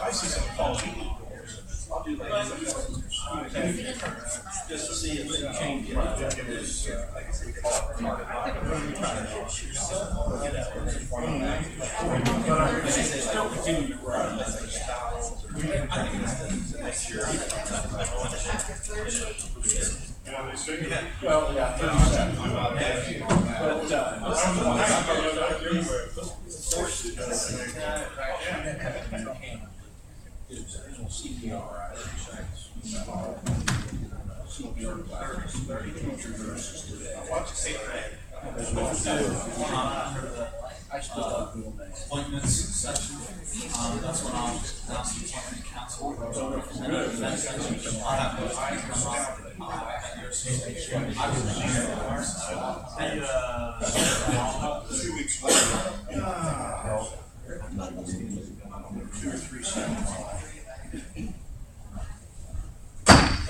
I see some policy. I'll do that. Just to see if they change it. Still continue to run. I think it's to make sure. Well, yeah, 37. CPR, CPR classes, 30 teacher nurses today. What's the appointments section. That's when I'll announce the appointment council. And then that section, I'll have those come off at your station. I will 2 weeks later. 2 or 3 seconds.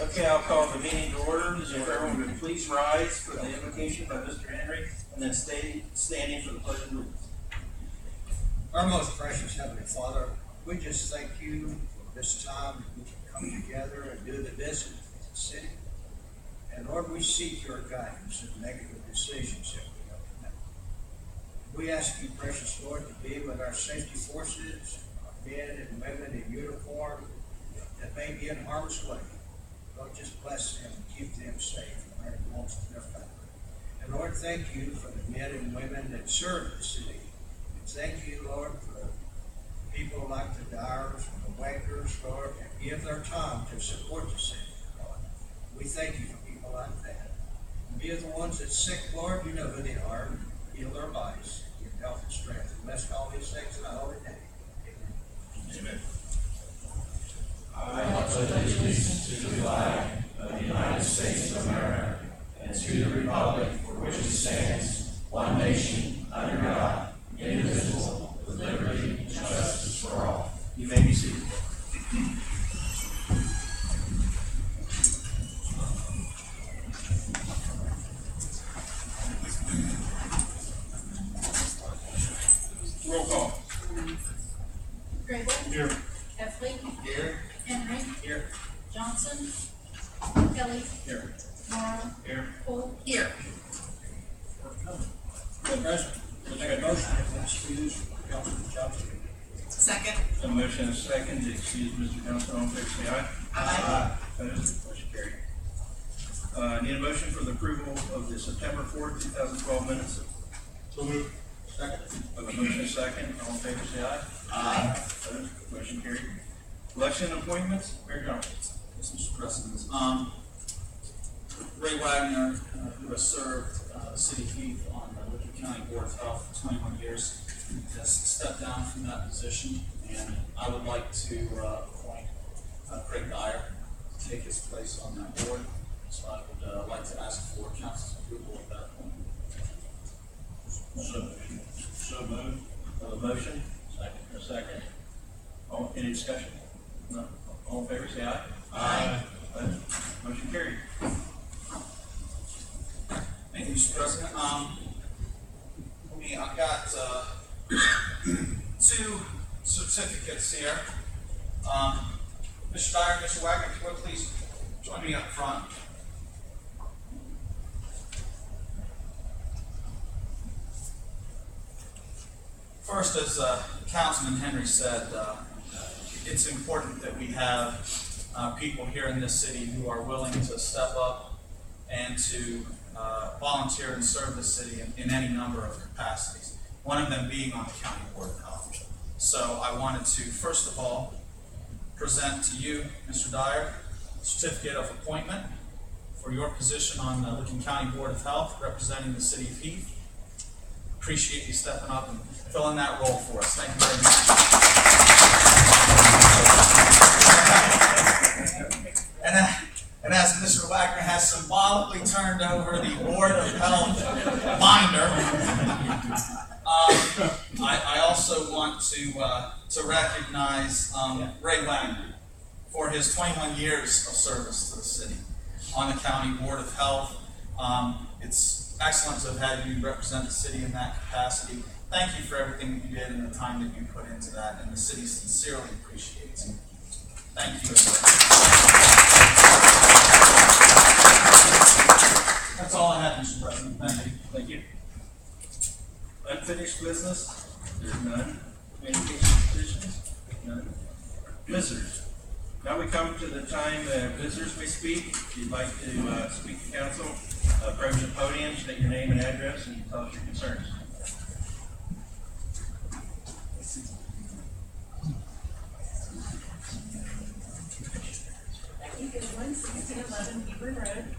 Okay, I'll call the meeting to order. If everyone would please rise for the invocation by Mr. Henry, and then stay standing for the pledge of allegiance. Our most precious Heavenly Father, we just thank you for this time that we can come together and do the business of the city. And Lord, we seek your guidance in making the decisions that we have to make. We ask you, precious Lord, to be with our safety forces, our men and women in uniform that may be in harm's way. Lord, just bless them and keep them safe and their homes and their family. And Lord, thank you for the men and women that serve the city. And thank you, Lord, for people like the Dyers and the Wankers, Lord, that give their time to support the city, Lord. We thank you for people like that. And be the ones that's sick, Lord, you know who they are. Heal their bodies, give health and strength. And bless all these things in the holy name. Amen. Amen. I pledge allegiance to the flag of the United States of America and to the republic for which it stands, one nation, under God, indivisible, with liberty and justice for all. You may be seated. Roll call. Grable. Here. Heffley. Here. Henry. Here. Johnson. Kelly. Here. Morrow. Here. Cole. Here. Mr. President, we make a motion to excuse Councilman Johnson. Second. A motion and a second to excuse Mr. Johnson. All in favor, say aye. Aye. Opposed? Motion carried. Need a motion for the approval of the September 4th, 2012 minutes. So moved. Second. A motion and a second. All in favor, say aye. Aye. Opposed? Motion carried. Election appointments. Mayor Johnson. Yes, Mr. President. Ray Wagner, who has served the city of Heath on the Licking County Board of Health for 21 years, has stepped down from that position, and I would like to appoint Craig Dyer to take his place on that board. So I would like to ask for council's approval of that appointment. So moved. A motion. Second. A second. Any discussion? No. All in favor, say aye. Aye. Opposed? Motion carried. Thank you, Mr. President. I've got 2 certificates here. Mr. Dyer and Mr. Wagner, if you would please join me up front. First, as Councilman Henry said, it's important that we have people here in this city who are willing to step up and to volunteer and serve the city in any number of capacities, one of them being on the County Board of Health. So I wanted to, first of all, present to you, Mr. Dyer, a certificate of appointment for your position on the Licking County Board of Health, representing the city of Heath. Appreciate you stepping up and filling that role for us. Thank you very much. And as Mr. Wagner has symbolically turned over the Board of Health binder, I also want to recognize Ray Wagner for his 21 years of service to the city on the County Board of Health. It's excellent to have had you represent the city in that capacity. Thank you for everything that you did and the time that you put into that, and the city sincerely appreciates it. Thank you. That's all I have, Mr. President. Thank you. Thank you. Unfinished business? There's none. Communication petitions? None. Visitors? Now we come to the time that visitors may speak. If you'd like to speak to council, approach the podium, state your name and address, and tell us your concerns. Becky Goodwin, 1611 Hebron Road.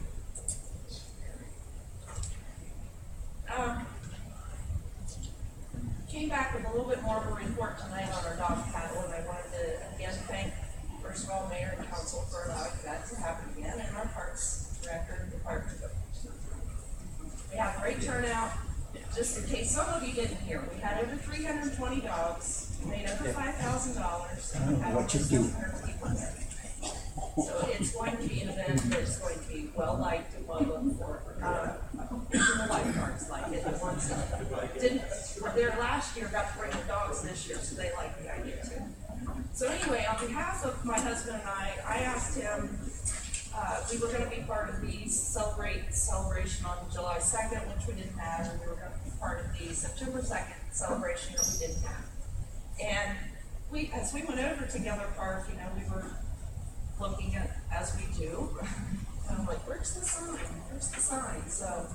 Came back with a little bit more of a report tonight on our dog paddle, and I wanted to again thank, first of all, Mayor and Council for allowing that to happen again, and our Parks Director and Department. We had a great turnout. Just in case some of you didn't hear, we had over 320 dogs, we made over $5,000, and we had over 700 people there. So it's going to be an event that's going to be well liked and well looked for. Even the lifeguards like it. The ones that didn't, there last year got to bring the dogs this year, so they like the idea too. So anyway, on behalf of my husband and I asked him, we were going to be part of the celebration on July 2nd, which we didn't have, and we were going to be part of the September 2nd celebration that we didn't have. And as we went over to Geller Park, we were looking at, as we do, and I'm like, where's the sign? Where's the sign? So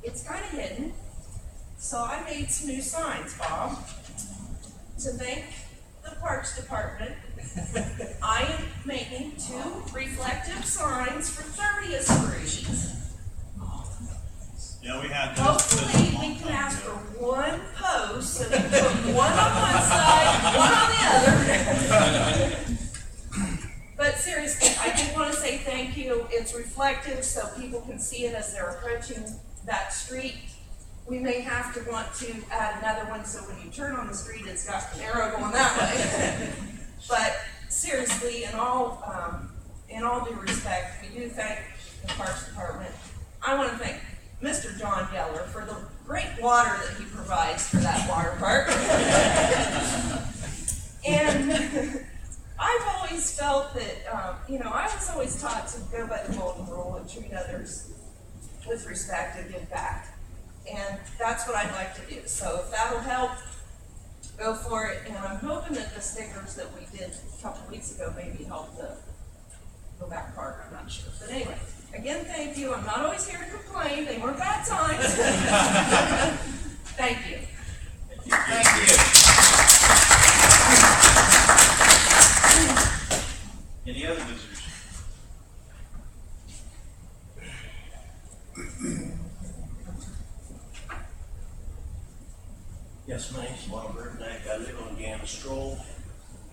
it's kind of hidden. So I made some new signs, Bob, to thank the Parks Department. I am making 2 reflective signs for 30th Street. Yeah, we had Hopefully we can ask for 1 post, so they put one on one side, one on the other. But seriously, I did want to say thank you. It's reflective so people can see it as they're approaching that street. We may have to want to add another one so when you turn on the street, it's got an arrow going that way. But seriously, in all due respect, we do thank the Parks Department. I want to thank Mr. John Geller for the great water that he provides for that water park. And I've always felt that, I was always taught to go by the golden rule and treat others with respect and give back. And that's what I'd like to do. So if that'll help, go for it. And I'm hoping that the stickers that we did a couple weeks ago maybe help the go back park. I'm not sure. But anyway, again, thank you. I'm not always here to complain. They weren't bad times. Thank you. Thank you. Any other visitors? Yes, my name's Bob Burbank. I live on Gamma Stroll,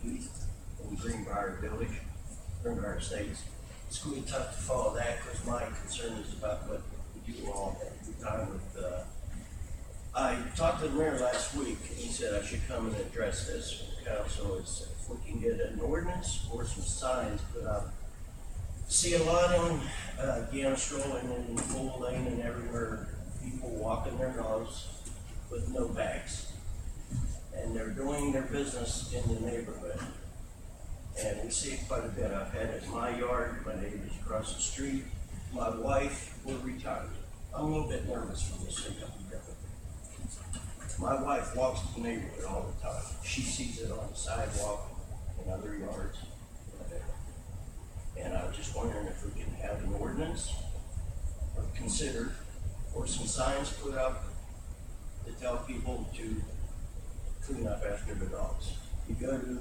Heath, in Greenbrier Village, Greenbrier Estates. It's going to be tough to follow that because my concern is about what you all have to time with. I talked to the mayor last week, and he said I should come and address this with the council. Is if we can get an ordinance or some signs put up. See a lot on Gamma Stroll and in Full Lane and everywhere, people walking their dogs with no bags. And they're doing their business in the neighborhood. And we see it quite a bit. I've had it in my yard, my neighbors across the street. My wife, we're retired. I'm a little bit nervous from this thing. My wife walks the neighborhood all the time. She sees it on the sidewalk in other yards. And I was just wondering if we can have an ordinance or consider, or some signs put up to tell people to clean up after the dogs. You go to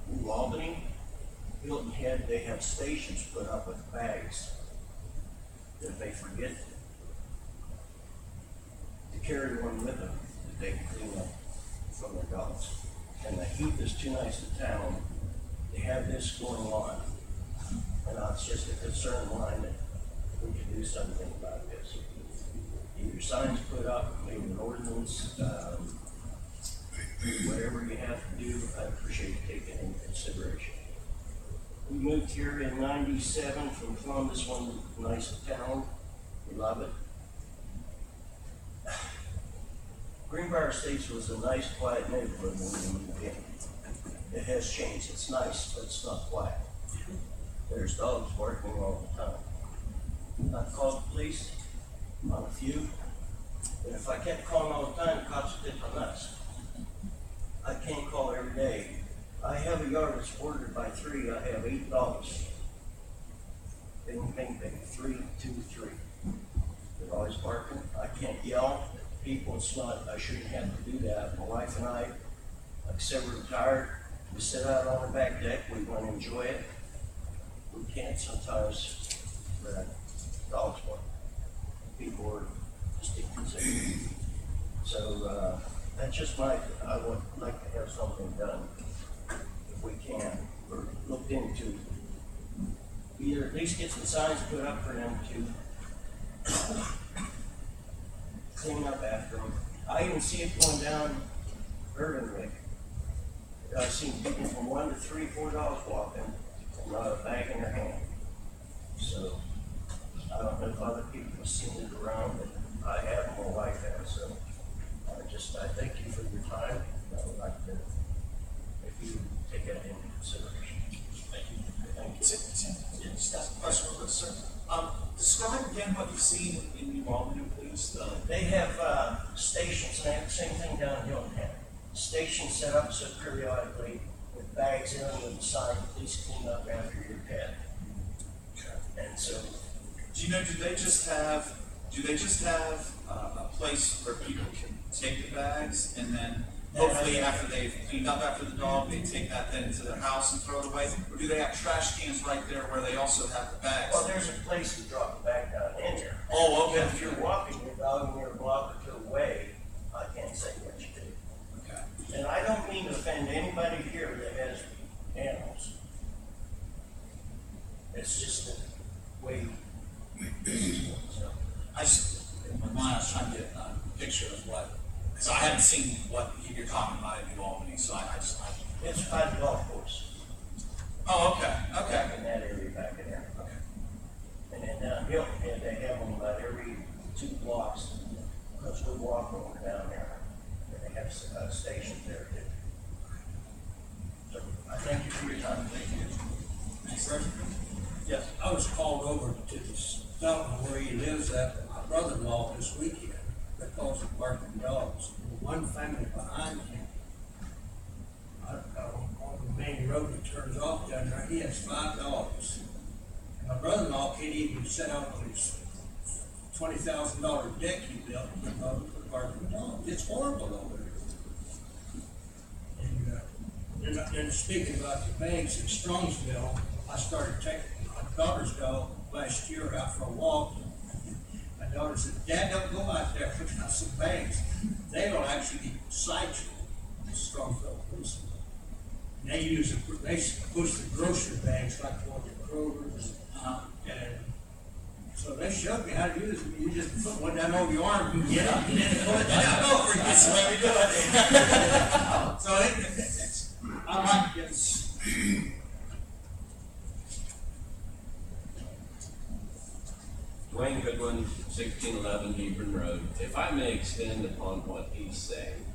New Albany, Hilton Head, they have stations put up with bags that if they forget to carry one with them, that they can clean up from their dogs. And the Heath is too nice a town to have this going on. And it's just a concern of mine that we can do something about this. Either signs put up, maybe an ordinance, whatever you have to do, I appreciate you taking it into consideration. We moved here in '97 from Columbus, one nice town. We love it. Greenbrier Estates was a nice, quiet neighborhood when we moved in. It has changed. It's nice, but it's not quiet. There's dogs barking all the time. I've called the police on a few, but if I kept calling all the time, the cops would take my nuts. I can't call every day. I have a yard that's bordered by 3. I have 8 dogs. Bing, bing, bing. 3, 2, 3. They're always barking. I can't yell at people. It's not, I shouldn't have to do that. My wife and I, like I said, we're retired. We sit out on the back deck. We want to enjoy it. We can't sometimes let dogs bark. People are just inconsiderate. So, that's just I would like to have something done, if we can, or looked into. Either at least get some signs put up for them to clean up after them. I even see it going down Irvin. I've seen people from 1 to 3, 4 dogs walking, and not a bag in their hand. So, I don't know if other people have seen it around, but I have, my wife has, so. I thank you for your time. I would like to, if you take that into consideration. Thank you. Thank you. Yes, question real quick, sir. Describe again what you've seen in New Albany, please. They have stations, and they have the same thing down in Hilltown. Stations set up so periodically with bags in them with a sign, please clean up after your pet. And so, Do they just have a place where people can take the bags, and then hopefully after they've cleaned up after the dog, they take that then to their house and throw it away? Or do they have trash cans right there where they also have the bags? well, there's a place to drop the bag down in there. Oh, okay. If you're walking your dog and you're a block or 2 away, I can't say what you do. Okay. And I don't mean to offend anybody here that has animals. It's just the way. So, I just, in my mind, I was trying to get a picture of what, because I haven't seen what you're talking about in New Albany, so I just. it's by the golf course. Oh, okay, okay. Back in that area back in there. Okay. And then down Hilton Head, they have them about every 2 blocks, because we walk over down there, and they have stations there too. So, I thank you for your time. Thank you. Thanks, sir. Yes. I was called over to the development where he lives at with my brother-in-law this weekend because of barking dogs. One family behind him, on the main road that turns off down there, he has 5 dogs. And my brother-in-law can't even set out on his $20,000 deck he built because of the barking dogs. It's horrible over there. And then speaking about the bags in Strongsville, I started taking my daughter's dog last year out for a walk. My daughter said, "Dad, don't go out there without some bags. They will actually cite you." Strongsville police. And they push the grocery bags like going to Kroger's. And so they showed me how to use it. You just put one down over your arm and get up and then put it down over you. That's the way we do it. So I like this. Dwayne Goodwin, 1611 Hebron Road. If I may extend upon what he's saying,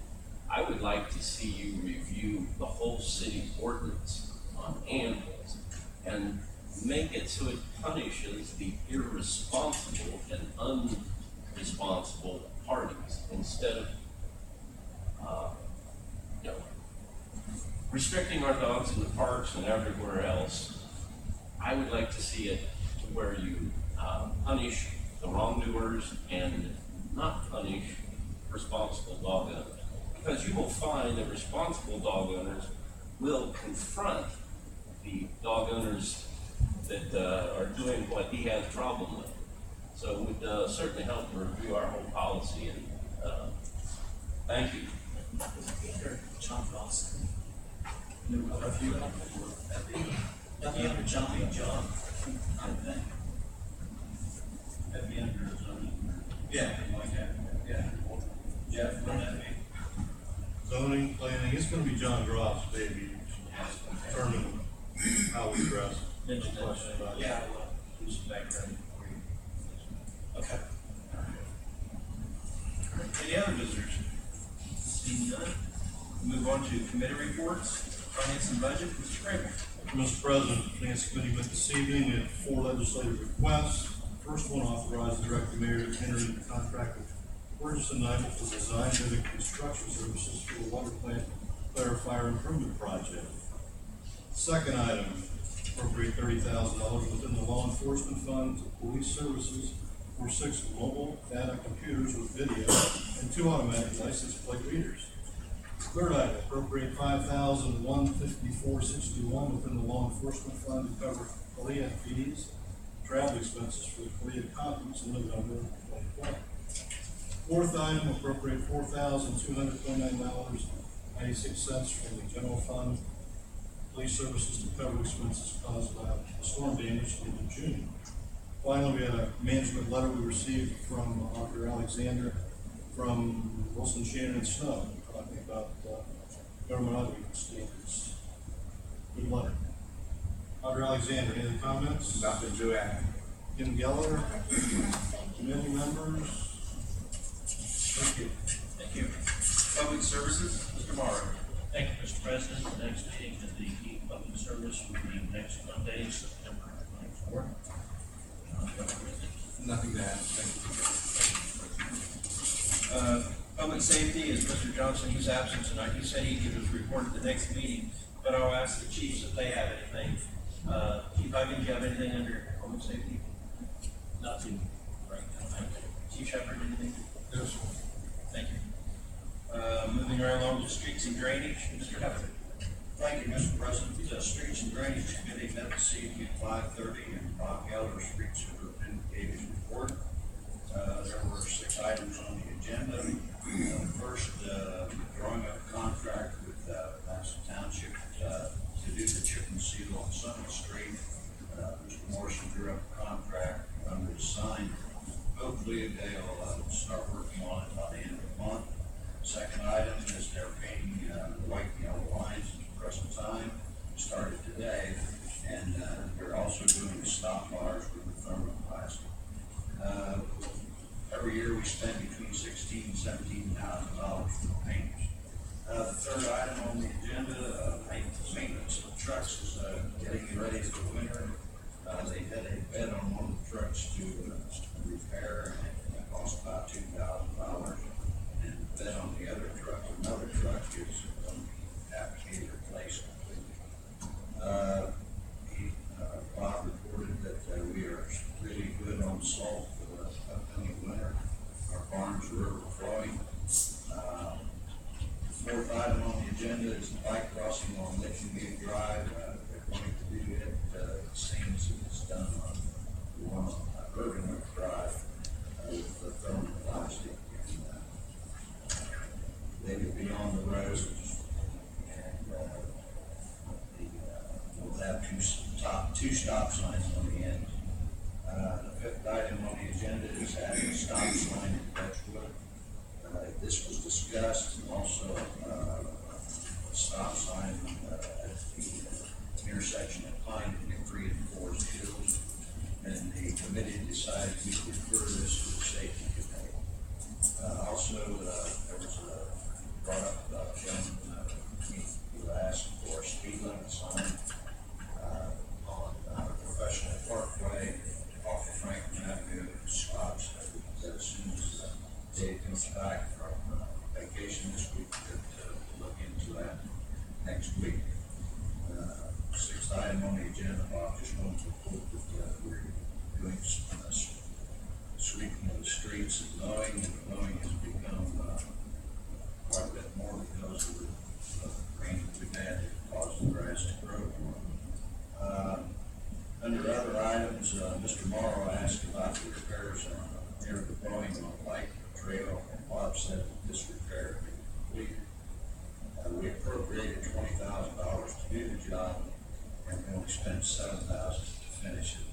I would like to see you review the whole city ordinance on animals and make it so it punishes the irresponsible and unresponsible parties instead of, restricting our dogs in the parks and everywhere else. I would like to see it to where you punish the wrongdoers and not punish responsible dog owners. Because you will find that responsible dog owners will confront the dog owners that are doing what he has a problem with. So it would certainly help to review our whole policy, and thank you. John Ross. Nothing under John. At the end of the zoning. Yeah. Like that. Yeah. Jeff, would that be? Zoning, planning, it's gonna be John Groff's baby, determine how we dress. No question about it. Yeah. Do some background for you. Okay. Any other visitors? on to committee reports, finance and budget, Mr. Craven. Mr. President, the Finance Committee met this evening. We had 4 legislative requests. First one authorized the Director Mayor to enter into contract with Burgess and Nyble for design, building, construction services for the water plant clarifier improvement project. Second item, appropriate $30,000 within the law enforcement fund to police services for 6 mobile data computers with video and 2 automatic license plate readers. Third item, appropriate $5,154.61 within the law enforcement fund to cover CALEA fees, travel expenses for the CALEA conference in November 2020. Fourth item, appropriate $4,229.96 from the general fund, police services to cover expenses caused by the storm damage in June. Finally, we had a management letter we received from Auditor Alexander from Wilson, Shannon, and Snow, talking about government auditing standards. Good letter. Auditor Alexander, any comments? Nothing to add. Kim Geller, committee members. Thank you. Thank you. Public services, Mr. Morrow. Thank you, Mr. President. The next meeting of the Heath Public Service will be next Monday, September 24th. Nothing to add. Thank you. Public safety is Mr. Johnson, he's absent tonight. He said he'd give us a report at the next meeting, but I'll ask the chiefs if they have anything. Chief Huggins, do you have anything under public safety? Nothing right now, thank you. Chief Shepherd, anything? Yes, sir. Thank you. Moving right along to streets and drainage, Mr. Heffer. Thank you, Mr. President. The Streets and Drainage Committee met this evening at 5:30 and Bob Geller, Street Superintendent, gave his report. There were 6 items on the agenda. First, drawing up a contract with Madison Township to do the chip and seal on Summit Street. Mr. Morrison drew up a contract under the sign. Hopefully, they'll start working on it by the end of the month. Second item is they're painting the white and yellow lines at the present time. Started today, and they're also doing the stop bars with the thermoplastic. Every year we spend between $16,000 and $17,000 for painters. The third item on the agenda, maintenance of trucks, is getting ready for the winter. They had a bed on one of the trucks to repair, and it cost about $2,000. And the bed on the other truck, another truck, is going to have to be replaced completely. Bob reported that we are really good on salt for the upcoming winter. Our farms are overflowing. Fourth item on the agenda is the bike crossing on Licking Gate Drive. They're going to do it the same as it's done on the one on Urban Wick Drive with the thermoplastic. They will be on the roads, and we'll have two stop signs on the end. The fifth item on the agenda is adding a stop sign in Dutchwood. This was discussed, and also a stop sign at the intersection of Pine and Hickory and Forest Hills. And the committee decided we would refer this to the safety committee. Also, there was brought up about gentleman who asked for a speed limit sign on Professional Parkway off of Franklin Avenue. Stops as soon as Dave comes back from vacation this week, to look into that next week. Sixth item on the agenda, Bob just wanted to report that we're doing sweeping of the streets and mowing has become quite a bit more because of the rain that we've had that caused the grass to grow. Under other items, Mr. Morrow asked about the repairs near the Boeing on Light Trail, and Bob said that this repair had been completed. We appropriated $20,000 to do the job, and we only spent $7,000 to finish it.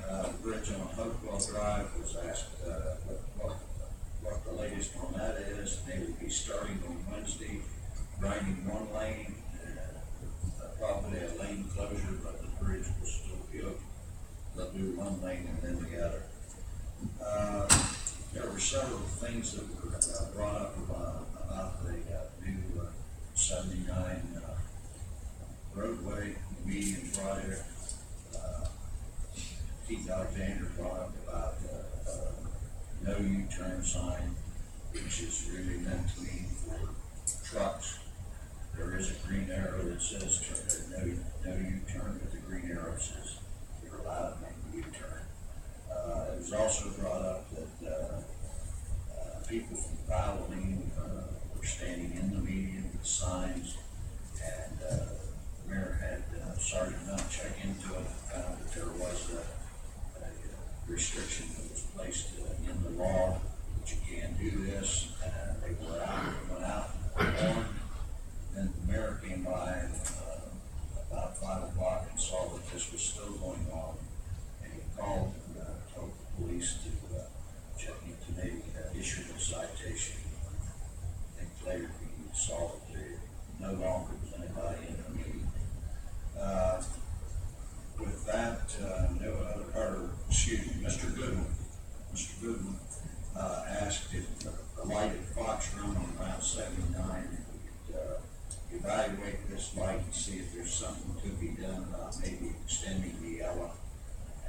The bridge on Hopewell Drive was asked what the latest on that is. They will be starting on Wednesday, grinding one lane, and probably a lane closure, but the bridge will still be open. They'll do one lane and then the other. There were several things that were brought up about the new 7 specifically meant to mean for trucks. There is a green arrow that says no U-turn, but the green arrow says you're allowed to make a U-turn. It was also brought up that people from Valvoline were standing in the median with signs, and the mayor had Sergeant Nutt check into it, found that there was a restriction that was placed in the law that you can't do this, and they went out and warned. Then the mayor came by about 5 o'clock and saw that this was still going on, and he called and told the police to check into maybe issue a citation. I think later we saw that there no longer was anybody in the meeting. With that, Mr. Goodwin asked if the light at Fox Run on Route 79 would evaluate this light and see if there's something to be done about maybe extending the yellow.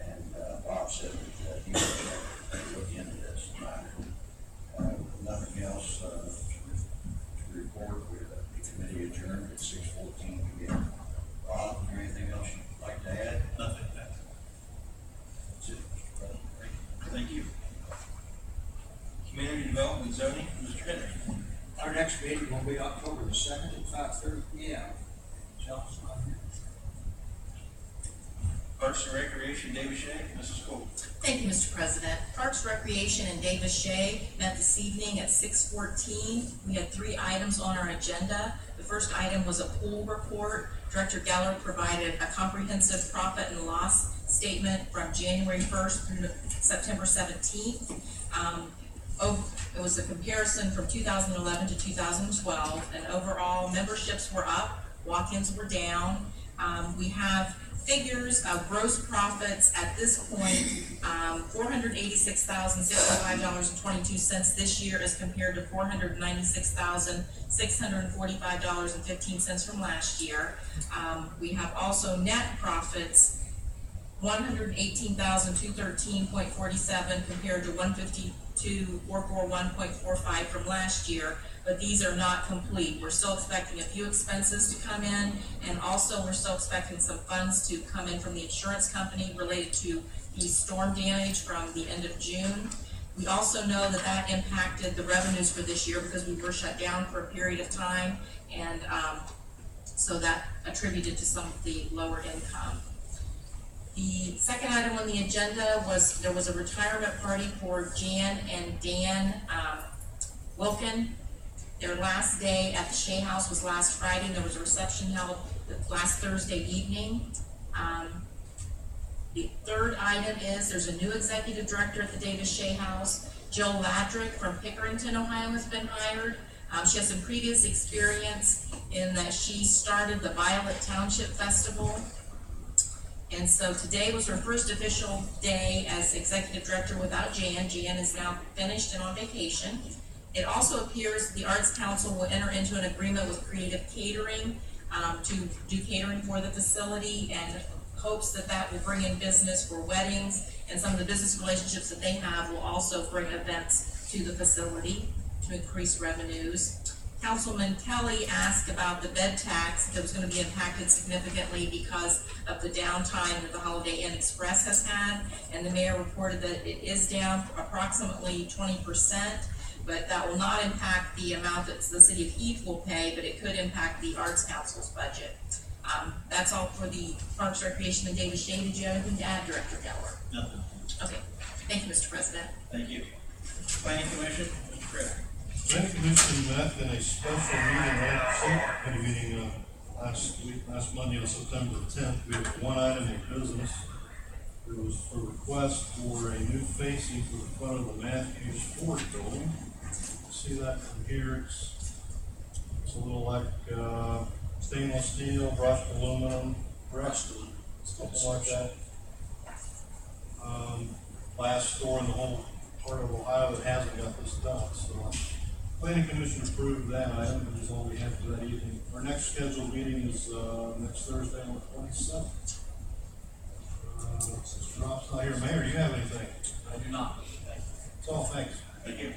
And Bob said that he would check and look into this matter. Nothing else to report. The committee adjourned at 6:14 p.m. Bob, is there anything else you'd like to add? Nothing. That's it. Thank you. Community Development Zoning, Mr. Henry. Our next meeting will be October the 2nd at 5:30 p.m. John's not here. Parks and Recreation, David Shea, Mrs. Cole. Thank you, Mr. President. Parks, Recreation, and Davis Shea met this evening at 6:14. We had 3 items on our agenda. The first item was a pool report. Director Geller provided a comprehensive profit and loss statement from January 1st through September 17th. It was a comparison from 2011 to 2012, and overall memberships were up, walk-ins were down. We have figures of gross profits at this point, $486,065.22 this year as compared to $496,645.15 from last year. We have also net profits, $118,213.47 compared to $152,441.45 from last year, but these are not complete. We're still expecting a few expenses to come in, and also we're still expecting some funds to come in from the insurance company related to the storm damage from the end of June. We also know that that impacted the revenues for this year because we were shut down for a period of time, and so that attributed to some of the lower income. The second item on the agenda was there was a retirement party for Jan and Dan Wilkin. Their last day at the Shea House was last Friday, and there was a reception held last Thursday evening. The third item is there's a new executive director at the Davis Shea House. Jill Ladrick from Pickerington, Ohio has been hired. She has some previous experience in that she started the Violet Township Festival. And so today was her first official day as executive director without Jan. Jan is now finished and on vacation. It also appears the Arts Council will enter into an agreement with Creative Catering to do catering for the facility, and hopes that that will bring in business for weddings, and some of the business relationships that they have will also bring events to the facility to increase revenues. Councilman Kelly asked about the bed tax that was going to be impacted significantly because of the downtime that the Holiday Inn Express has had, and the mayor reported that it is down approximately 20%, but that will not impact the amount that the city of Heath will pay, but it could impact the Arts Council's budget. That's all for the Parks, Recreation, and Davis Shea. Did you have anything to add, Director Geller? Nothing. Okay, thank you, Mr. President. Thank you. Planning Commission, Mr. Craig. Planning Commission met in a special meeting, last Monday on September 10th. We had one item of business. It was a request for a new facing for the front of the Matthews Ford building. See that from here? It's a little like stainless steel, brushed aluminum, something like that. Last store in the whole part of Ohio that hasn't got this done. So Planning Commission approved that item, which is all we have for that evening. Our next scheduled meeting is next Thursday on the 27th. Since Rob's not here, Mayor, do you have anything? I do not. That's all, thanks. Thank you.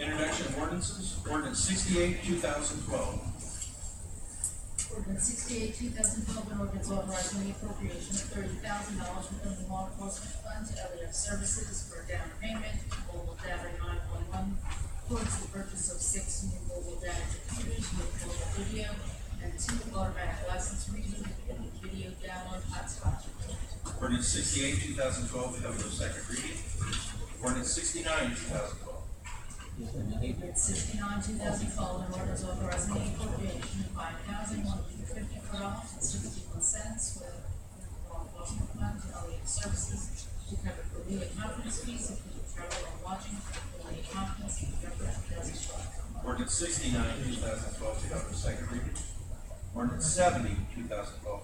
Introduction of ordinances, ordinance 68, 2012. Ordinance 68, 2012, an ordinance authorizing the appropriation of $30,000 within the law enforcement fund to LEF services for down payment, mobile data 911, towards the purchase of 6 new mobile data computers with mobile video, and 2 automatic license reading and video download hotspots. Ordinance 68, 2012, we have no second reading. Ordinance 69, 2012. Ordinance 69, 2012, an ordinance authorizing the appropriation of $5,154.61 with law enforcement fund to LEF services to cover the legal conference fees, including travel and lodging, for the conference in November 2012. Ordinance 69, 2012, we have no second reading. Ordinance 70, 2012.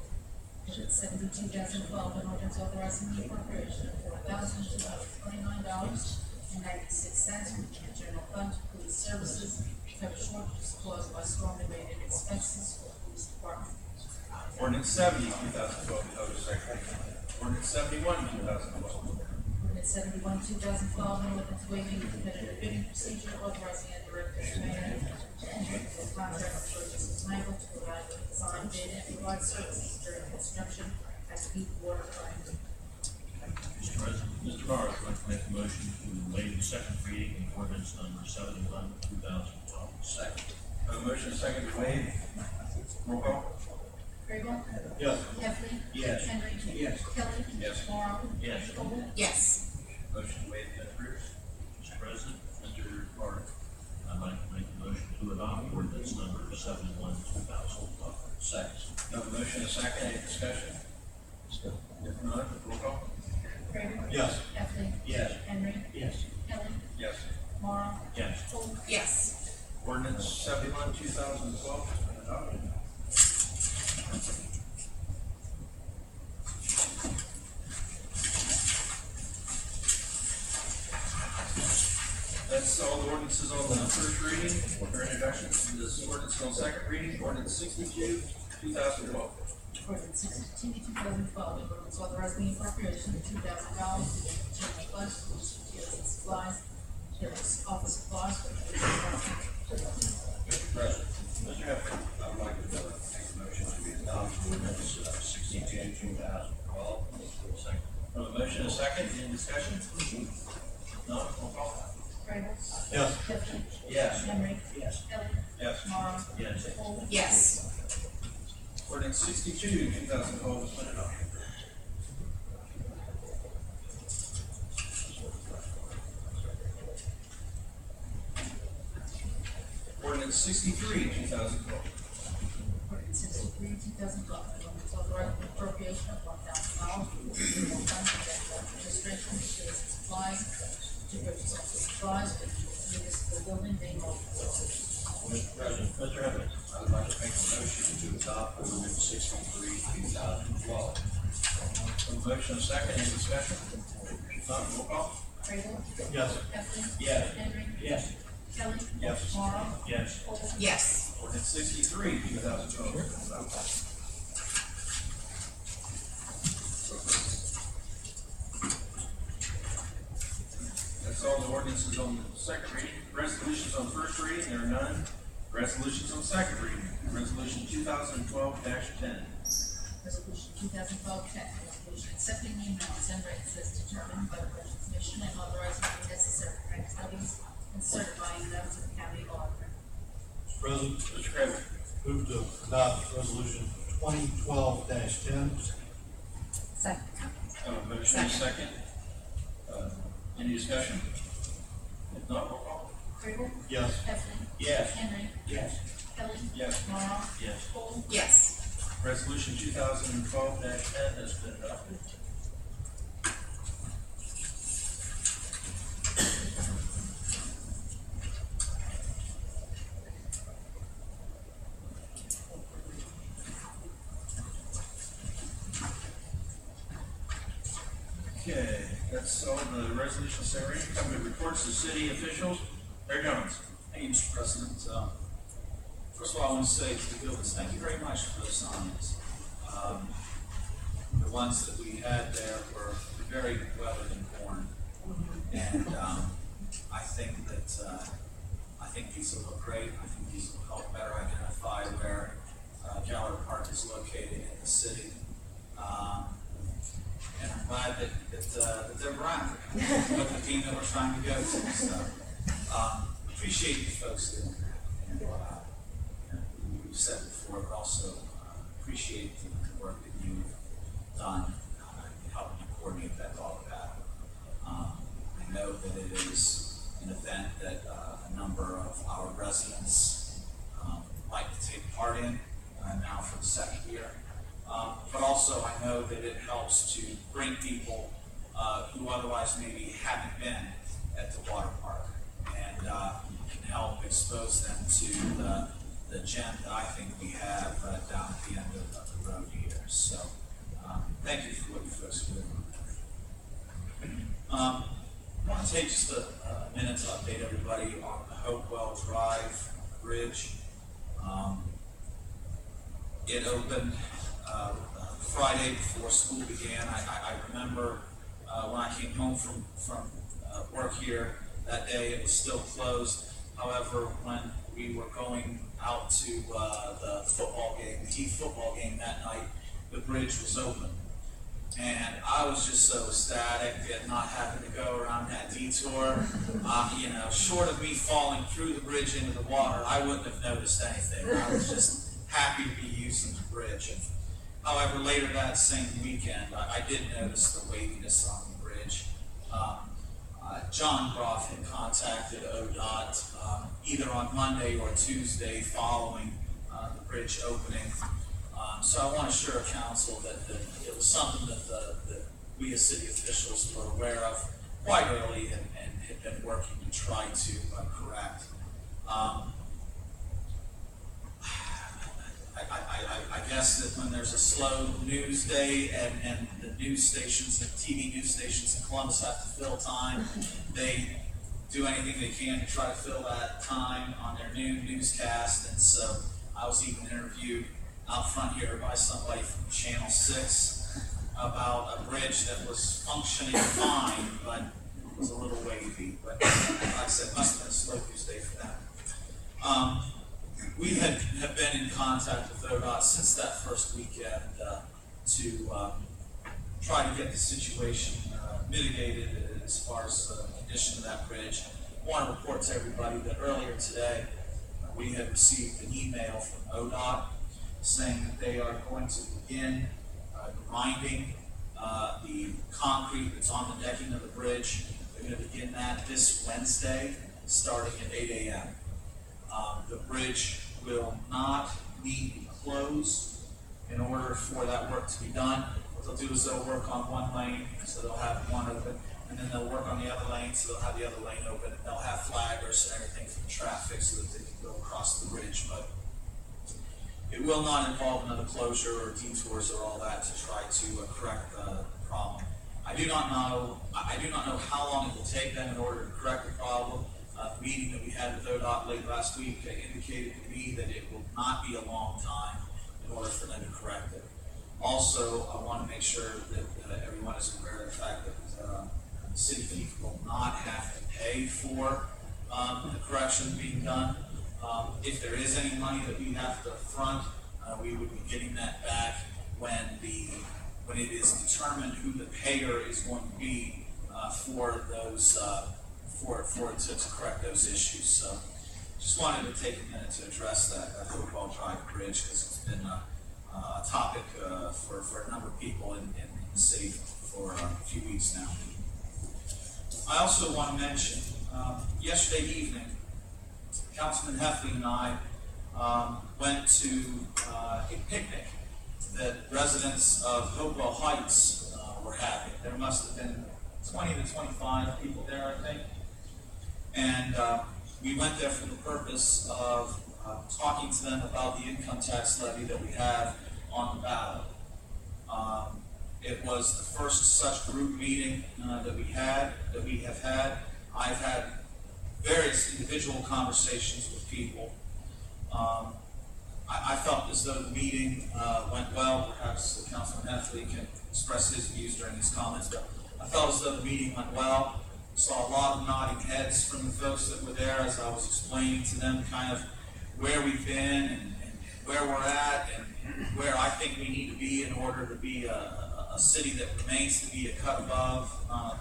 Ordinance 70, 2012, an ordinance authorizing the appropriation of $4,229.96 from the general fund to police services to cover shortages caused by storm-related expenses for the police department. Ordinance 70, 2012, we have no second reading. Ordinance 71, 2012. Ordinance 71, 2012, an ordinance waiving the competitive bidding procedure authorizing a director of mayor to enter into a contract with purchase of labor to provide the design, bid, and provide services during construction at the Heath Water Plant. Mr. President, Mr. Morris. I'd like to make a motion to waive the second reading of ordinance number 71, 2012. Second. A motion is second to waive. Roll call. Grable? Yes. Heffley? Yes. Henry? Yes. Kelly? Yes. Morrow? Yes. Cole? Yes. Motion to waive has been approved. Mr. President, Mr. Morris. I'd like to make a motion to adopt ordinance number 71, 2012. Second. Have a motion, a second, any discussion? If not, roll call. Grable? Yes. Heffley? Yes. Henry? Yes. Kelly? Yes. Morrow? Yes. Cole? Yes. Ordinance 71, 2012 has been adopted. That's all the ordinances on the first reading or introduction. This ordinance on second reading, ordinance 62, 2012. Ordinance 62, 2012, an ordinance authorizing the appropriation of $2,000 to the general fund for materials and supplies, various office supplies for the police department. Mr. President, Mr. Heflin, I would like to make a motion to adopt ordinance 62, 2012. Second. A motion, a second, any discussion? No, roll call. Grable? Yes. Heffley? Yes. Henry? Yes. Kelly? Yes. Morrow? Yes. Cole? Yes. Ordinance 62, 2012 has been adopted. Ordinance 63, 2012. Ordinance 63, 2012, an ordinance authorizing the appropriation of $1,000 for the general fund for general administration, materials and supplies, to purchase office supplies for the municipal building being multiple. Mr. President, Mr. Heflin, I would like to make a motion to adopt ordinance 63, 2012. A motion, a second, any discussion? If not, roll call. Grable? Yes. Heffley? Yes. Henry? Yes. Kelly? Yes. Morrow? Yes. Cole? Yes. Ordinance 63, 2012. That's all the ordinances on the second reading. Resolutions on first reading, there are none. Resolutions on second reading. Resolution 2012-10. Resolution 2012-10, resolution accepting the amounts and rates as determined by the Budget Commission and authorizing the necessary tax levies and certifying them to the county auditor. Mr. President, Mr. Kramer. move to adopt resolution 2012-10. Second. A motion, a second. Any discussion? If not, roll call. Grable? Yes. Heffley? Yes. Henry? Yes. Kelly? Yes. Morrow? Yes. Cole? Yes. Resolution 2012-10 has been adopted. Okay, that's all the resolutions that are in. Come to reports to city officials. Mayor Jones. Thank you, Mr. President. First of all, I want to say to the builders, thank you very much for those signs. The ones that we had there were very weathered and worn. And I think that I think these will look great. I think these will help better identify where Gallagher Park is located in the city. And I'm glad that they're around with the team that we're trying to go to. So, appreciate you folks doing that. And we've said before, but also appreciate the work that you've done in helping to coordinate that all of that. I know that it is an event that a number of our residents like to take part in now for the second year. But also I know that it helps to bring people who otherwise maybe haven't been at the water park and can help expose them to the gem that I think we have down at the end of the road here. So thank you for what you folks are doing. I want to take just a minute to update everybody on the Hopewell Drive Bridge. It opened Friday before school began. I remember when I came home from work here that day, it was still closed. However, when we were going out to the football game, the Heath football game that night, the bridge was open. And I was just so ecstatic at not having to go around that detour. Short of me falling through the bridge into the water, I wouldn't have noticed anything. I was just happy to be using the bridge. However, later that same weekend, I did notice the waviness on the bridge. John Groff had contacted ODOT either on Monday or Tuesday following the bridge opening. So I want to assure council that it was something that we as city officials were aware of quite early and had been working to try to correct. I guess that when there's a slow news day and the news stations, the TV news stations in Columbus have to fill time, they do anything they can to try to fill that time on their new newscast. And so I was even interviewed out front here by somebody from Channel 6 about a bridge that was functioning fine, but was a little wavy. But like I said, must have been a slow news day for that. We have been in contact with ODOT since that first weekend to try to get the situation mitigated as far as the condition of that bridge. I want to report to everybody that earlier today we had received an email from ODOT saying that they are going to begin grinding the concrete that's on the decking of the bridge. They're going to begin that this Wednesday, starting at 8 a.m. The bridge will not need to be closed in order for that work to be done. What they'll do is they'll work on one lane, so they'll have one open, and then they'll work on the other lane, so they'll have the other lane open, and they'll have flaggers and everything for the traffic so that they can go across the bridge. But it will not involve another closure or detours or all that to try to correct the problem. I do not know how long it will take them in order to correct the problem. The meeting that we had with ODOT late last week indicated to me that it will not be a long time in order for them to correct it. Also, I want to make sure that everyone is aware of the fact that the city of Heath will not have to pay for the correction being done. If there is any money that we have to front, we would be getting that back when it is determined who the payer is going to be for those to correct those issues. So just wanted to take a minute to address that Hopewell Drive Bridge, because it's been a topic for a number of people in the city for a few weeks now. I also want to mention, yesterday evening, Councilman Heath and I went to a picnic that residents of Hopewell Heights were having. There must have been 20 to 25 people there, I think. And we went there for the purpose of talking to them about the income tax levy that we have on the ballot. It was the first such group meeting that we have had. I've had various individual conversations with people. I felt as though the meeting went well. Perhaps Councilman Heffley can express his views during his comments, but I felt as though the meeting went well. Saw a lot of nodding heads from the folks that were there as I was explaining to them kind of where we've been and where we're at and where I think we need to be in order to be a city that remains to be a cut above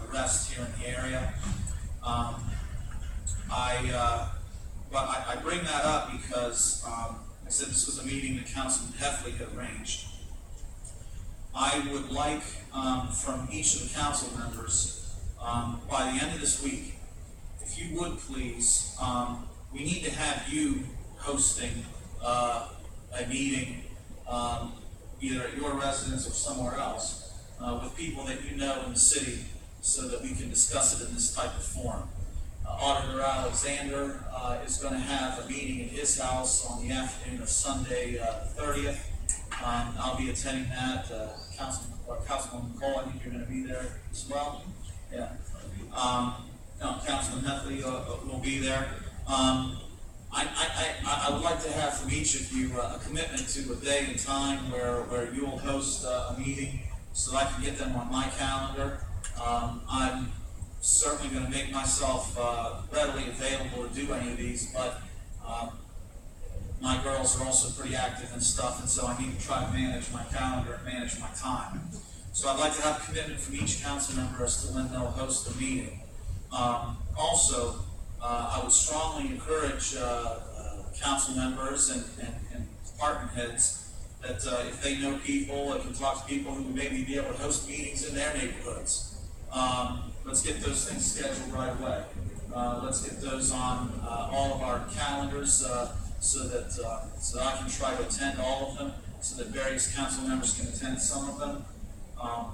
the rest here in the area. I bring that up because I said this was a meeting that Councilman Heffley had arranged. I would like from each of the council members by the end of this week, if you would please, we need to have you hosting a meeting either at your residence or somewhere else with people that you know in the city so that we can discuss it in this type of forum. Auditor Alexander is going to have a meeting at his house on the afternoon of Sunday 30th. I'll be attending that. Councilman McCall, I think you're going to be there as well. Yeah. Councilman Heffley will be there. I would like to have from each of you a commitment to a day and time where you will host a meeting so that I can get them on my calendar. I'm certainly going to make myself readily available to do any of these, but my girls are also pretty active and stuff, and so I need to try to manage my calendar and manage my time. So I'd like to have a commitment from each council member as to when they'll host the meeting. Also, I would strongly encourage council members and department heads that if they know people, they can talk to people who would maybe be able to host meetings in their neighborhoods. Let's get those things scheduled right away. Let's get those on all of our calendars so that I can try to attend all of them, so that various council members can attend some of them. I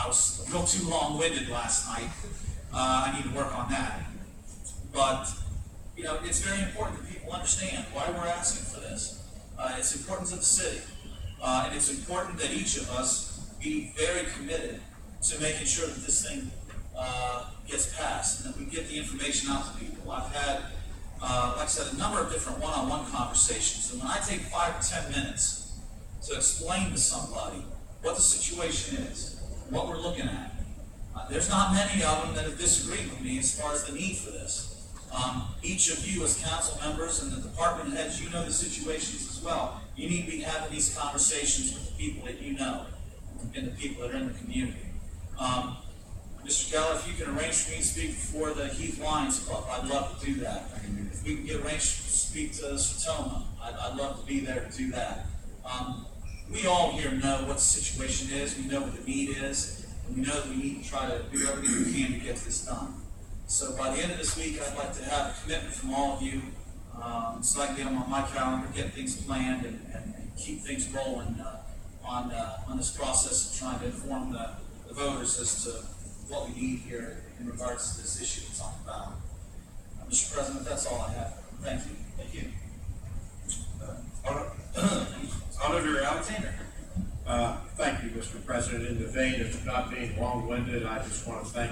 was a little too long-winded last night. I need to work on that. But, it's very important that people understand why we're asking for this. It's important to the city. And it's important that each of us be very committed to making sure that this thing gets passed and that we get the information out to people. I've had, like I said, a number of different one-on-one conversations. And when I take 5 to 10 minutes to explain to somebody what the situation is, what we're looking at, there's not many of them that have disagreed with me as far as the need for this. Each of you as council members and the department heads, you know the situations as well. You need to be having these conversations with the people that you know and the people that are in the community. Mr. Geller, if you can arrange for me to speak before the Heath Lions Club, I'd love to do that. If we can get arranged to speak to Sertoma, I'd love to be there to do that. We all here know what the situation is, we know what the need is, and we know that we need to try to do everything we can to get this done. So by the end of this week, I'd like to have a commitment from all of you, so I can get them on my calendar, get things planned, and keep things rolling on this process of trying to inform the voters as to what we need here in regards to this issue that's on the ballot. Mr. President, that's all I have. Thank you. Thank you. Auditor Alexander. Thank you, Mr. President. In the vein of not being long-winded, I just want to thank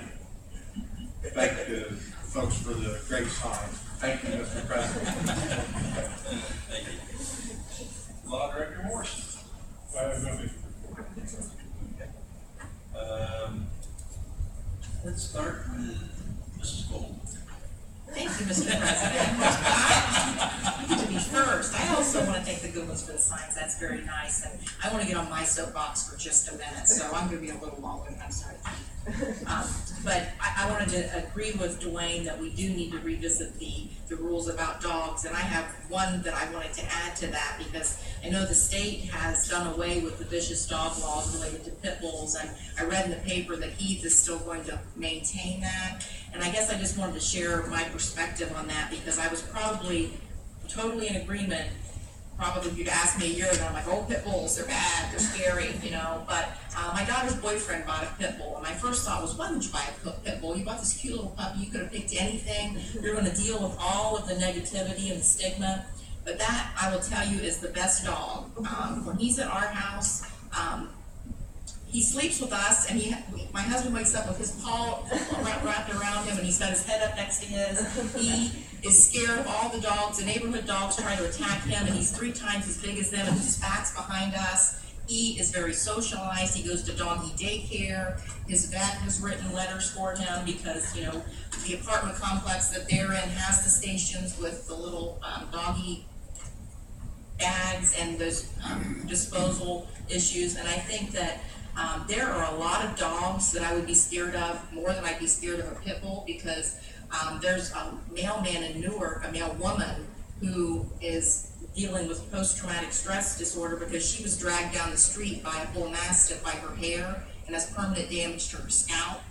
the folks for the great signs. Thank you, Mr. President. Thank you. Law Director Morrison. Let's start with Mrs. Gold. Thank you, Mr. President. I need to be first. I also want to thank the good ones for the signs. That's very nice. And I want to get on my soapbox for just a minute, so I'm going to be a little long-winded. I'm sorry. But I wanted to agree with Dwayne that we do need to revisit the rules about dogs. And I have one that I wanted to add to that, because I know the state has done away with the vicious dog laws related to pit bulls. And I read in the paper that Heath is still going to maintain that. And I guess I just wanted to share my perspective on that, because I was probably totally in agreement. Probably if you'd asked me a year ago, I'm like, oh, pit bulls, they're bad, they're scary, But my daughter's boyfriend bought a pit bull, and my first thought was, why would you buy a pit bull? You bought this cute little puppy, you could have picked anything. You're going to deal with all of the negativity and the stigma. But that, I will tell you, is the best dog. When he's at our house, he sleeps with us, and my husband wakes up with his paw wrapped around him, and he's got his head up next to his. He is scared of all the dogs. The neighborhood dogs try to attack him, and he's 3 times as big as them, and he just backs behind us. He is very socialized. He goes to doggy daycare. His vet has written letters for him because, you know, the apartment complex that they're in has the stations with the little doggy bags and those disposal issues. And I think that there are a lot of dogs that I would be scared of more than I'd be scared of a pit bull, because there's a mailman in Newark, a male woman, who is dealing with post-traumatic stress disorder because she was dragged down the street by a bull mastiff by her hair and has permanent damage to her scalp.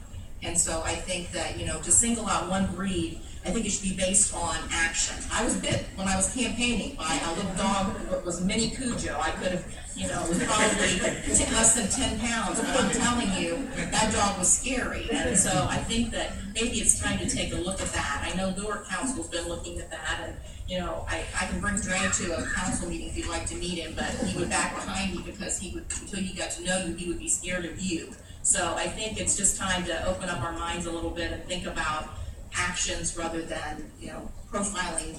And so I think that, you know, to single out one breed, I think it should be based on action. I was bit when I was campaigning by a little dog that was a mini Cujo. I could have, you know, was probably less than 10 pounds, but I'm telling you, that dog was scary. And so I think that maybe it's time to take a look at that. I know Newark Council's been looking at that, and, you know, I can bring Dre to a council meeting if you'd like to meet him, but he would back behind me because he would, until he got to know you, he would be scared of you. So I think it's just time to open up our minds a little bit and think about actions rather than, you know, profiling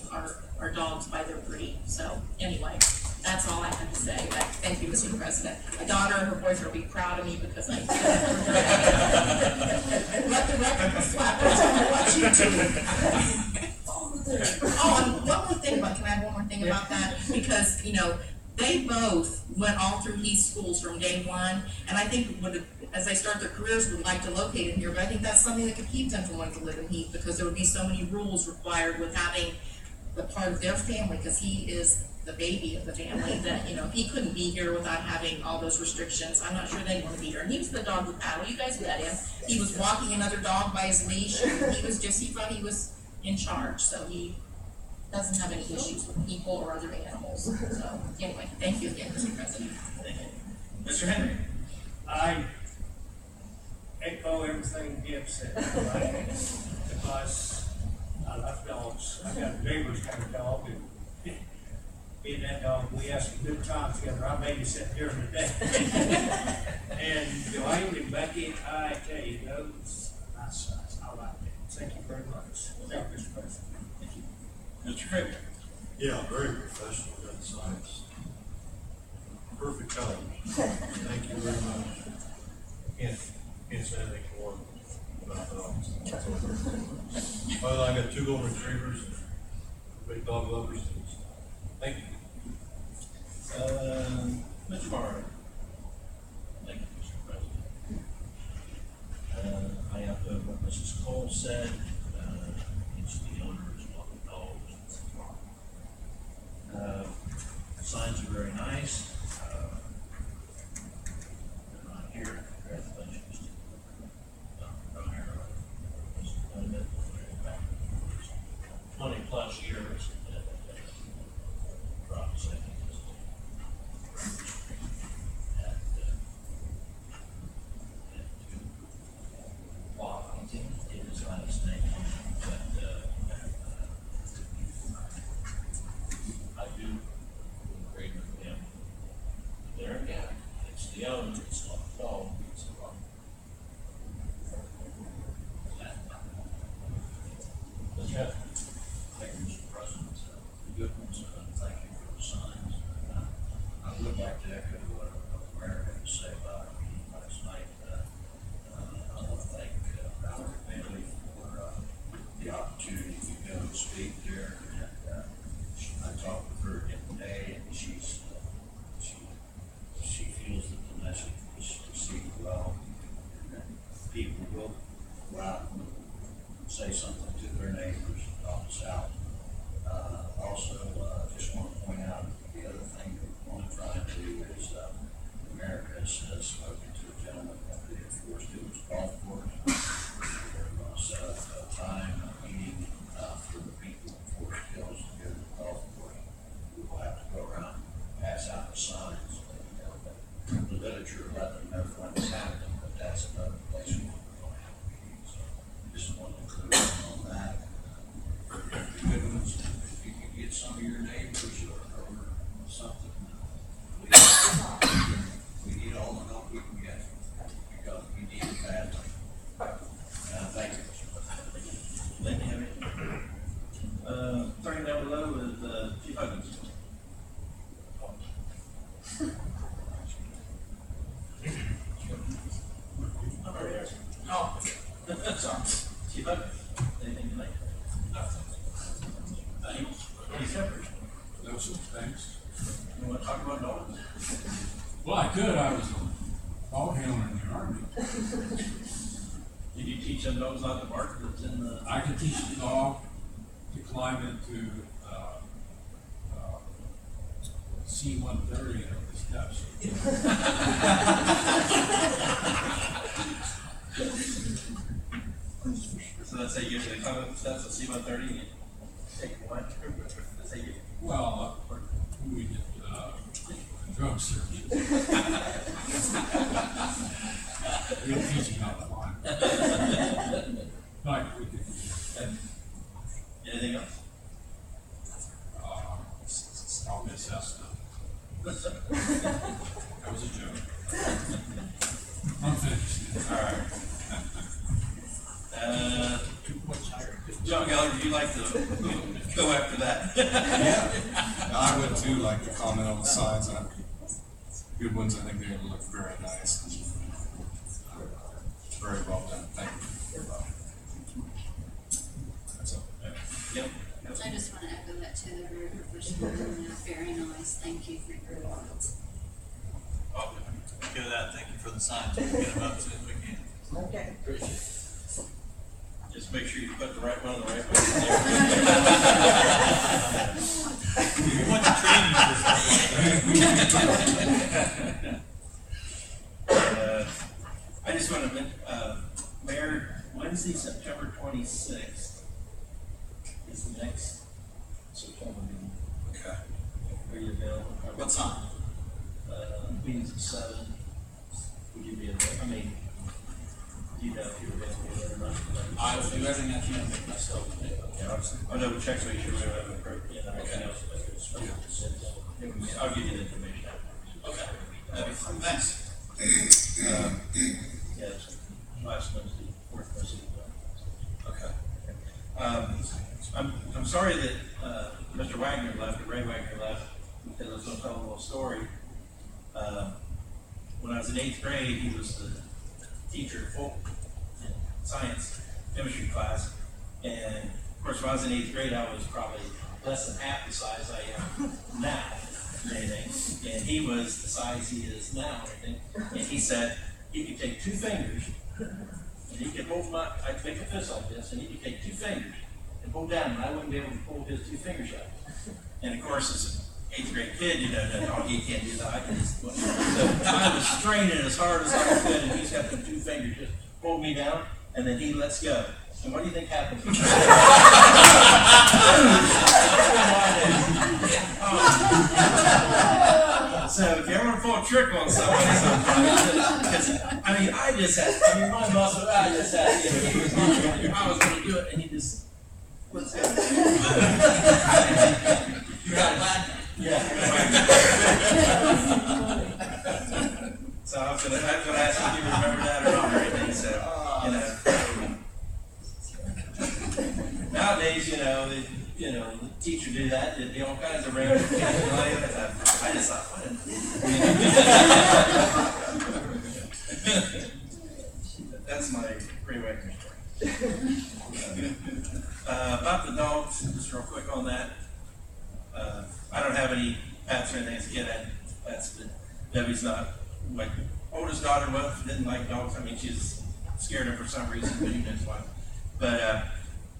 our dogs by their breed. So anyway, that's all I have to say. But thank you, Mr. President. My daughter and her boyfriend will be proud of me because I let the record reflect. I watch YouTube. Oh, and one more thing about, can I have one more thing about that? Because, you know, they both went all through Heath schools from day one, and I think as they start their careers, would like to locate it here, but I think that's something that could keep them from wanting to live in Heath, because there would be so many rules required with having the part of their family, because he is the baby of the family, that, you know, he couldn't be here without having all those restrictions. I'm not sure they want to be here. And he was the dog with paddle. You guys met him. He was walking another dog by his leash, and he was just, he thought he was in charge, so he doesn't have any issues with people or other animals. So anyway, thank you again, Mr. President. Thank you. Mr. Henry? I echo everything Deb said, right? Because I love dogs. I got a neighbor's kind of dog, and me and that dog, we had some good times together. I babysat during the day. And Dwayne and Becky, I tell you, those nice size. I like it. Thank you very much. Thank you, Mr. President. Mr. Krieger? Yeah, very professional, good science. Perfect color. Thank you very much. Can't say anything more about dogs. Well, I got 2 golden retrievers, big dog lovers. Thank you. Mr. Morrow? Thank you, Mr. President. I echo what Mrs. Cole said. It's the owners of the dogs. Signs are very nice. They're not here. Congratulations to Dr. O'Hara, Mr. Clement, 20+ years. Drop second. It is not his name, but I do agree with him. There again, it's the owner, it's not the dog, it's the dog. Thank you, Mr. President. Good ones, thank you for the signs. I would like to echo what America had to say about our meeting last night. I want to thank Valerie Bailey for the opportunity to go and speak there. And I talked with her again today, and she feels that the message was received well, and that people will go out and say something to their neighbors, help us out. Also, just want to point out the other thing that we want to try and do is America has spoken to a gentleman at the Forest Hills Golf Course. We're going to set up a time, a meeting for the people in Forest Hills to go to the golf course. We will have to go around and pass out the signs, the literature, let them know when it's happening, but that's another place where we're going to have a meeting. So just wanted to clue in on that. Good ones, if you could get some of your neighbors or something, we need all the help we can get, because we need it badly. Thank you. Thank you, Henry. Starting down below is Chief Huggins. thanks. You wanna talk about dogs? Well, I could, I was a dog handler in the Army. Did you teach them dogs not to bark that's in the? I could teach a dog to climb into, C-130 and over the steps. So that's how you get to the climb up the steps of C-130, you take one, that's how you. Well, we did, drug search. We didn't teach him how to climb. Like, we could, Anything else? I'll miss Cessna. That was a joke. I'm finished. All right. John Geller, would you like to go after that? Yeah, I would too like to comment on the signs. Good ones, I think they look very nice. Very well done, thank you. That's all. Yep. I just want to echo that too, they're very professional and very nice, thank you for your comments. Give that, thank you for the signs, we'll get them up as soon as we can. Okay. Just make sure you put the right one in the right place. We want to train you I just want to, Mayor, Wednesday, September 26th is the next September meeting. Okay. Are you available? What time? Meetings at 7. Would you be available? I mean, do you know if you're available or not? I will do everything I can to make myself available. I'll double check so you sure we don't have a appropriate, and everything else. I'll give you the information afterwards. Okay, that'd be fine, thanks. Yeah, it's last Wednesday, fourth Wednesday. Okay. I'm sorry that, Mr. Wagner left, or Ray Wagner left, because I was gonna tell a little story. When I was in 8th grade, he was the teacher in science, chemistry class, and of course, when I was in 8th grade, I was probably less than half the size I am now, and anything. And he was the size he is now, I think. And he said he could take 2 fingers, and he could hold I'd make a fist like this, and he could take 2 fingers and pull down, and I wouldn't be able to pull his 2 fingers out. And of course, as an 8th grade kid, you know, no, he can't do that. I can just, so I was straining as hard as I could, and he's got the 2 fingers just pulled me down, and then he lets go. And what do you think happened? So if you ever want to pull a trick on somebody, because I mean, my muscle, I just had, I was going to do it, and he just, let's go. You got it, Yeah. So I was going to ask if you remember that or not, or anything, so, you know. Nowadays, the teacher do that, there'd be all kinds of random kids. I just thought, what? That's my pre-Wagner story. About the dogs, just real quick on that. I don't have any pets or anything as a kid. Pets, but Debbie's not. My oldest daughter didn't like dogs. I mean, she's scared of them for some reason, but who knows why. But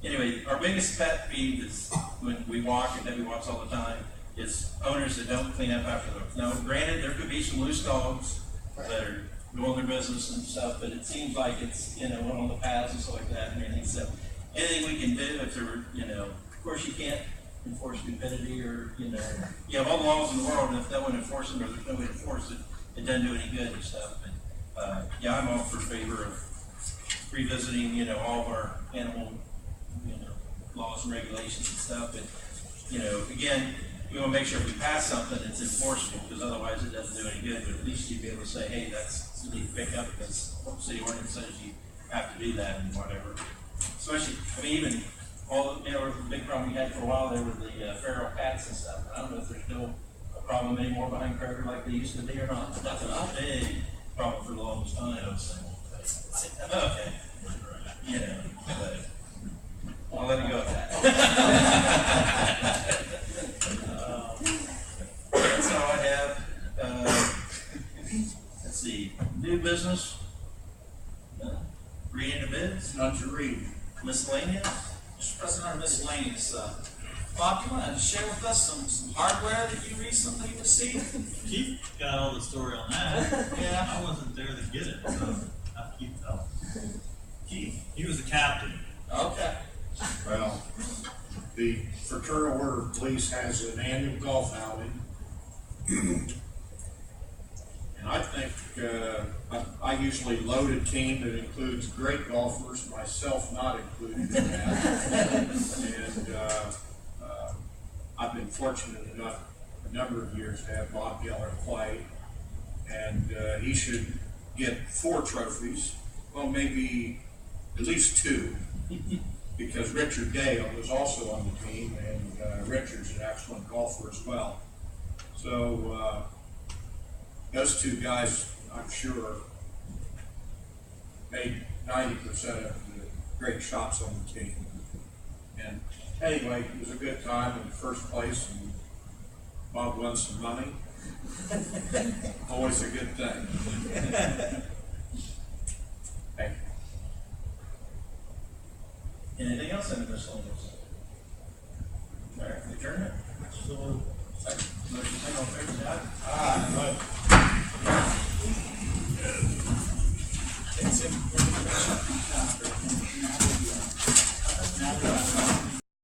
anyway, our biggest pet peeve is when we walk, and Debbie walks all the time, is owners that don't clean up after them. Now, granted, there could be some loose dogs that are doing their business and stuff, but it seems like it's, one on the paths and stuff like that and everything. So anything we can do, if there, of course you can't enforce stupidity or, you have all the laws in the world, and if no one enforces them or there's no way to enforce it, it doesn't do any good and stuff. But, I'm all for favor of revisiting, all of our animal, laws and regulations and stuff. But, again, we want to make sure if we pass something, it's enforceable, because otherwise it doesn't do any good. But at least you'd be able to say, hey, that's you need to pick up because city ordinance says you have to do that and whatever. Especially, even all the big problem we had for a while there with the feral cats and stuff. I don't know if there's still a problem anymore behind Kroger like they used to be or not. That's a big problem for the longest time. Okay. But I'll let it go at that. Miscellaneous? Mr. President, or miscellaneous, Bob, you wanna share with us some hardware that you recently received? Keith got all the story on that. Yeah. I wasn't there to get it, so I Keith tell. Keith, he was the captain. Okay. Well, the Fraternal Order of Police has an annual golf outing. And I think, I usually load a team that includes great golfers, myself not included in that. And, I've been fortunate enough a number of years to have Bob Geller play. And, he should get 4 trophies, well, maybe at least 2. Because Richard Dale was also on the team, and Richard's an excellent golfer as well. So those 2 guys, I'm sure, made 90% of the great shots on the team. And anyway, it was a good time in first place, and Bob won some money. Always a good thing. Thank you. Anything else in the miscellaneous?